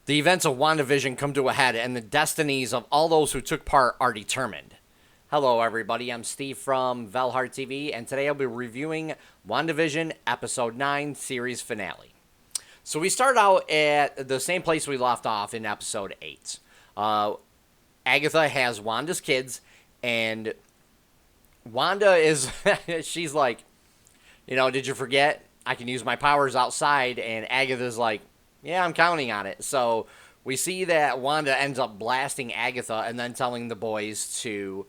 The events of WandaVision come to a head, and the destinies of all those who took part are determined. Hello, everybody. I'm Steve from VALHARTV, and today I'll be reviewing WandaVision Episode 9 Series Finale. So we start out at the same place we left off in Episode 8. Agatha has Wanda's kids, and Wanda is, she's like, did you forget? I can use my powers outside, and Agatha's like, yeah, I'm counting on it. So we see that Wanda ends up blasting Agatha and then telling the boys to,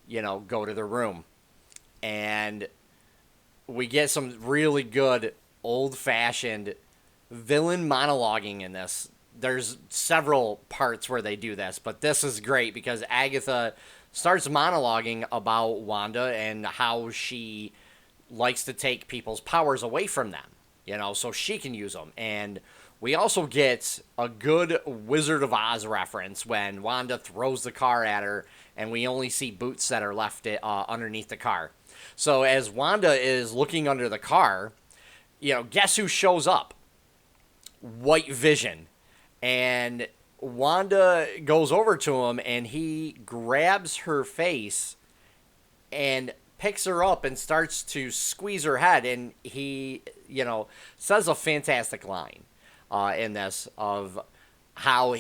go to their room. And we get some really good old-fashioned villain monologuing in this. There's several parts where they do this, but this is great because Agatha starts monologuing about Wanda and how she likes to take people's powers away from them, so she can use them. And we also get a good Wizard of Oz reference when Wanda throws the car at her, and we only see boots that are left underneath the car. So as Wanda is looking under the car, guess who shows up? White Vision. And Wanda goes over to him, and he grabs her face and picks her up and starts to squeeze her head, and he, says a fantastic line in this of how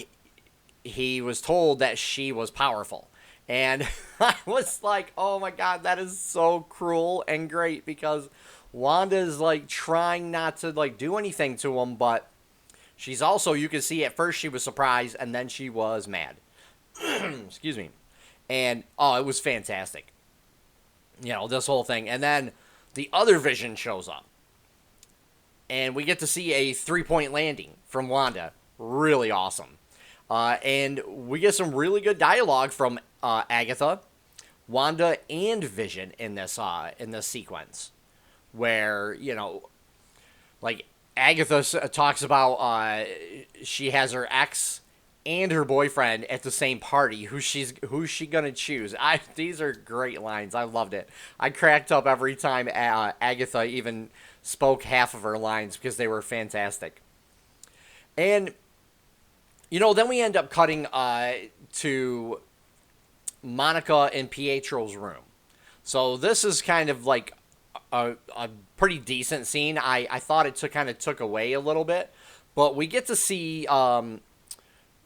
he was told that she was powerful. And I was like, oh my God, that is so cruel and great because Wanda's like trying not to like do anything to him, but she's also, you can see at first she was surprised and then she was mad. Excuse me. And, it was fantastic. This whole thing. And then the other Vision shows up. And we get to see a 3-point landing from Wanda. Really awesome. And we get some really good dialogue from Agatha, Wanda, and Vision in this sequence. Where, like Agatha talks about she has her ex and her boyfriend at the same party. Who's she gonna choose? These are great lines. I loved it. I cracked up every time Agatha even spoke half of her lines because they were fantastic. And then we end up cutting to Monica and Pietro's room. So this is kind of like a pretty decent scene. I thought it took away a little bit, but we get to see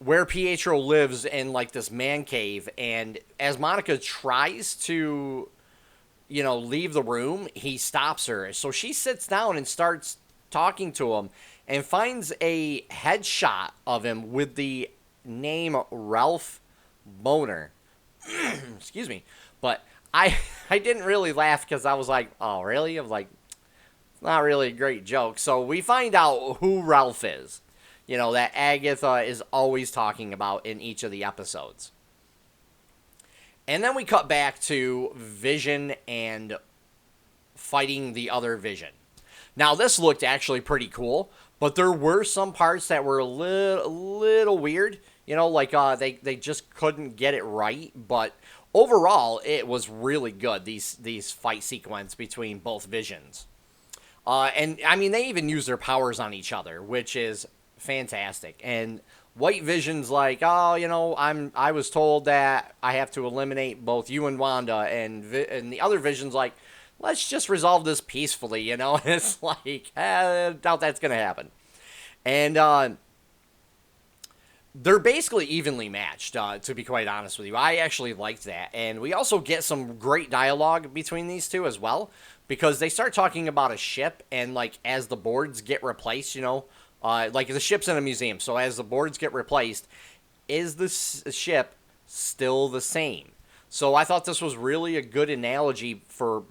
where Pietro lives in like this man cave, and as Monica tries to leave the room, he stops her. So she sits down and starts talking to him and finds a headshot of him with the name Ralph Boner. Excuse me. But I didn't really laugh because I was like, oh, really? I was like, it's not really a great joke. So we find out who Ralph is, that Agatha is always talking about in each of the episodes. And then we cut back to Vision and fighting the other Vision. Now, this looked actually pretty cool, but there were some parts that were a little weird. They just couldn't get it right. But overall, it was really good, these fight sequence between both Visions. And, I mean, they even use their powers on each other, which is fantastic. And White Vision's like, I was told that I have to eliminate both you and Wanda, and the other Vision's like, let's just resolve this peacefully, It's like, I doubt that's gonna happen. And they're basically evenly matched, to be quite honest with you. I actually liked that, and we also get some great dialogue between these two as well, because they start talking about a ship, and like as the boards get replaced, like the ship's in a museum, so as the boards get replaced, is this ship still the same? So I thought this was really a good analogy for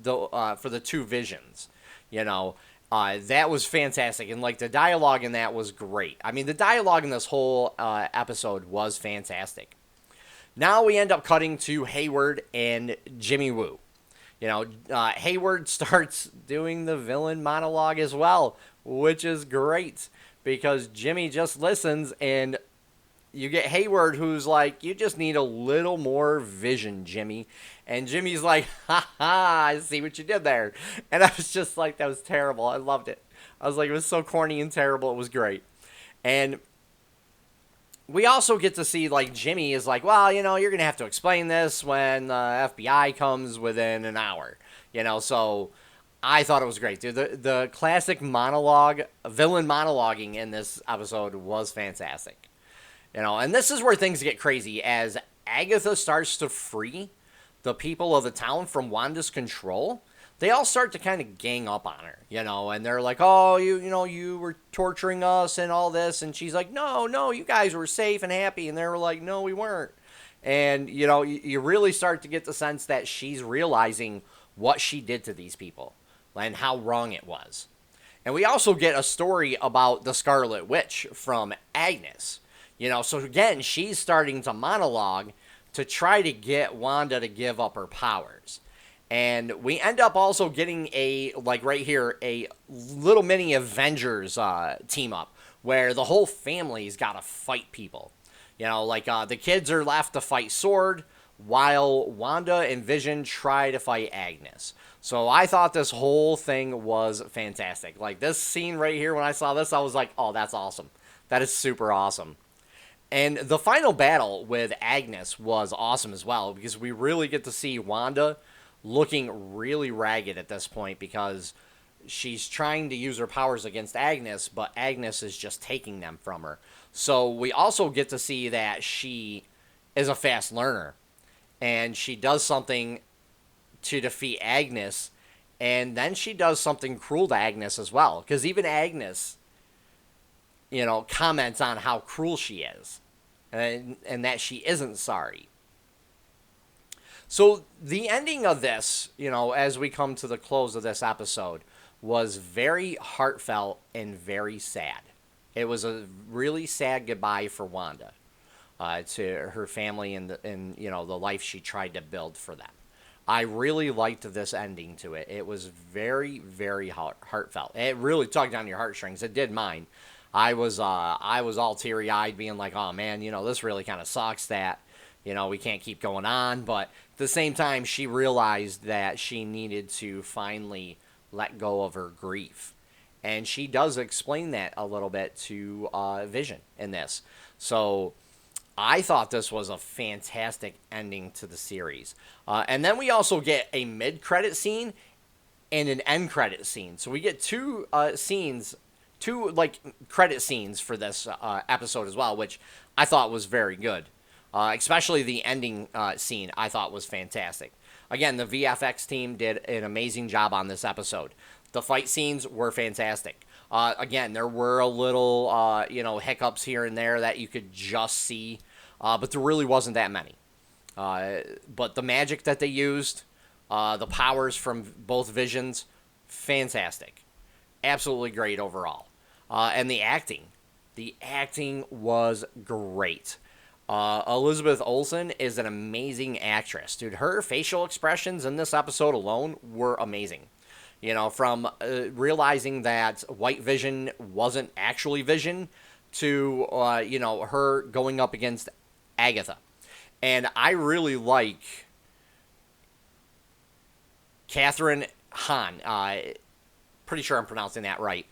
the two Visions. That was fantastic, and like the dialogue in that was great. I mean, the dialogue in this whole episode was fantastic. Now we end up cutting to Hayward and Jimmy Woo. Hayward starts doing the villain monologue as well, which is great because Jimmy just listens, and you get Hayward who's like, you just need a little more vision, Jimmy. And Jimmy's like, ha ha, I see what you did there. And I was just like, that was terrible. I loved it. I was like, it was so corny and terrible. It was great. And we also get to see, like, Jimmy is like, well, you're going to have to explain this when the FBI comes within an hour. So I thought it was great, dude. The classic monologue, villain monologuing in this episode was fantastic. And this is where things get crazy as Agatha starts to free the people of the town from Wanda's control. They all start to kind of gang up on her, and they're like, oh, you were torturing us and all this. And she's like, no, you guys were safe and happy. And they were like, no, we weren't. And, you really start to get the sense that she's realizing what she did to these people and how wrong it was. And we also get a story about the Scarlet Witch from Agnes. So again, she's starting to monologue to try to get Wanda to give up her powers. And we end up also getting a little mini Avengers team up where the whole family's got to fight people. The kids are left to fight Sword while Wanda and Vision try to fight Agnes. So I thought this whole thing was fantastic. Like, this scene right here, when I saw this, I was like, oh, that's awesome. That is super awesome. And the final battle with Agnes was awesome as well, because we really get to see Wanda looking really ragged at this point because she's trying to use her powers against Agnes, but Agnes is just taking them from her. So we also get to see that she is a fast learner, and she does something to defeat Agnes, and then she does something cruel to Agnes as well, because even Agnes, comments on how cruel she is, and that she isn't sorry. So the ending of this, as we come to the close of this episode, was very heartfelt and very sad. It was a really sad goodbye for Wanda to her family and the life she tried to build for them. I really liked this ending to it. It was very, very heartfelt. It really tugged on your heartstrings. It did mine. I was all teary-eyed, being like, oh man, this really kind of sucks that we can't keep going on. But at the same time, she realized that she needed to finally let go of her grief. And she does explain that a little bit to Vision in this. So I thought this was a fantastic ending to the series. And then we also get a mid-credit scene and an end-credit scene. So we get two credit scenes for this episode as well, which I thought was very good. Especially the ending scene, I thought was fantastic. Again, the VFX team did an amazing job on this episode. The fight scenes were fantastic. Again, there were a little, hiccups here and there that you could just see, but there really wasn't that many. But the magic that they used, the powers from both Visions, fantastic. Absolutely great overall. And the acting was great. Elizabeth Olsen is an amazing actress. Dude, her facial expressions in this episode alone were amazing. From realizing that White Vision wasn't actually Vision to, her going up against Agatha. And I really like Catherine Hahn. Pretty sure I'm pronouncing that right.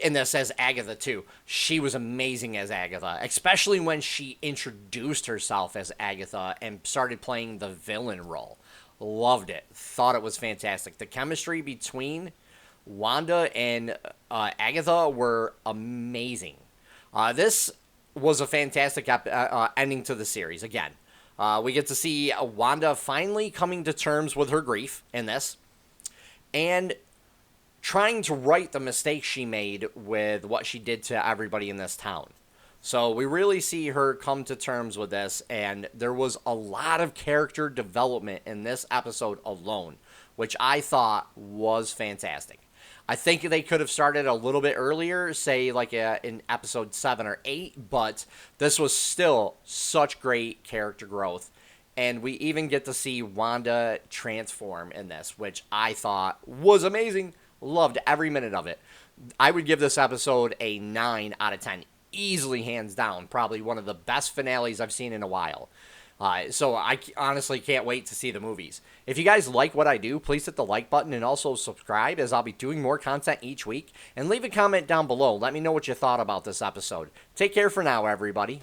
In this as Agatha, too. She was amazing as Agatha, especially when she introduced herself as Agatha and started playing the villain role. Loved it. Thought it was fantastic. The chemistry between Wanda and Agatha were amazing. This was a fantastic ending to the series. Again, we get to see Wanda finally coming to terms with her grief in this, and trying to right the mistakes she made with what she did to everybody in this town. So we really see her come to terms with this, and there was a lot of character development in this episode alone, which I thought was fantastic. I think they could have started a little bit earlier, say like in episode 7 or 8, but this was still such great character growth. And we even get to see Wanda transform in this, which I thought was amazing. Loved every minute of it. I would give this episode a 9 out of 10. Easily, hands down. Probably one of the best finales I've seen in a while. So I honestly can't wait to see the movies. If you guys like what I do, please hit the like button and also subscribe, as I'll be doing more content each week. And leave a comment down below. Let me know what you thought about this episode. Take care for now, everybody.